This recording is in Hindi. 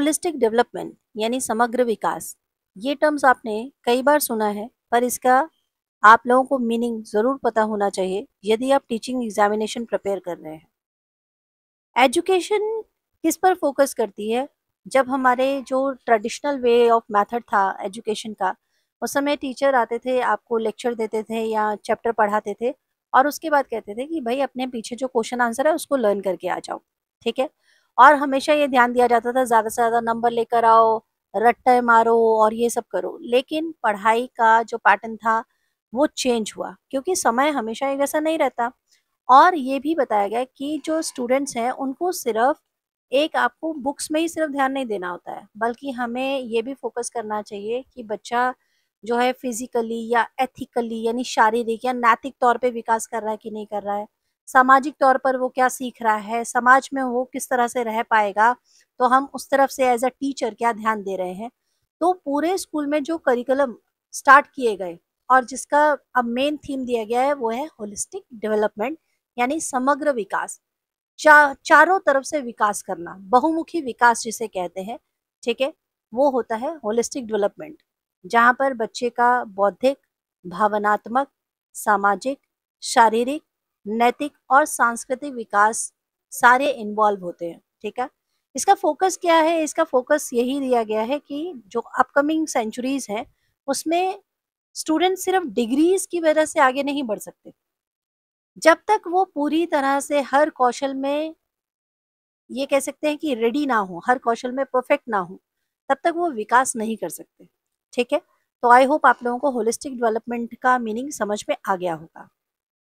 होलिस्टिक डेवलपमेंट यानी समग्र विकास, ये टर्म्स आपने कई बार सुना है, पर इसका आप लोगों को मीनिंग ज़रूर पता होना चाहिए यदि आप टीचिंग एग्जामिनेशन प्रिपेयर कर रहे हैं। एजुकेशन किस पर फोकस करती है? जब हमारे जो ट्रेडिशनल वे ऑफ मेथड था एजुकेशन का, उस समय टीचर आते थे, आपको लेक्चर देते थे या चैप्टर पढ़ाते थे और उसके बाद कहते थे कि भाई अपने पीछे जो क्वेश्चन आंसर है उसको लर्न करके आ जाओ। ठीक है। और हमेशा ये ध्यान दिया जाता था ज़्यादा से ज़्यादा नंबर लेकर आओ, रट्टे मारो और ये सब करो। लेकिन पढ़ाई का जो पैटर्न था वो चेंज हुआ, क्योंकि समय हमेशा एक जैसा नहीं रहता। और ये भी बताया गया कि जो स्टूडेंट्स हैं उनको सिर्फ एक आपको बुक्स में ही सिर्फ ध्यान नहीं देना होता है, बल्कि हमें ये भी फोकस करना चाहिए कि बच्चा जो है फिजिकली या एथिकली यानी शारीरिक या नैतिक तौर पे विकास कर रहा है कि नहीं कर रहा है, सामाजिक तौर पर वो क्या सीख रहा है, समाज में वो किस तरह से रह पाएगा, तो हम उस तरफ से एज अ टीचर क्या ध्यान दे रहे हैं। तो पूरे स्कूल में जो करिकुलम स्टार्ट किए गए और जिसका अब मेन थीम दिया गया है वो है होलिस्टिक डेवलपमेंट यानी समग्र विकास। चारों तरफ से विकास करना, बहुमुखी विकास जिसे कहते हैं। ठीक है। वो होता है होलिस्टिक डेवलपमेंट, जहाँ पर बच्चे का बौद्धिक, भावनात्मक, सामाजिक, शारीरिक, नैतिक और सांस्कृतिक विकास सारे इन्वॉल्व होते हैं। ठीक है। इसका फोकस क्या है? इसका फोकस यही दिया गया है कि जो अपकमिंग सेंचुरीज है उसमें स्टूडेंट सिर्फ डिग्रीज की वजह से आगे नहीं बढ़ सकते। जब तक वो पूरी तरह से हर कौशल में, ये कह सकते हैं कि रेडी ना हो, हर कौशल में परफेक्ट ना हो, तब तक वो विकास नहीं कर सकते। ठीक है। तो आई होप आप लोगों को होलिस्टिक डेवलपमेंट का मीनिंग समझ में आ गया होगा।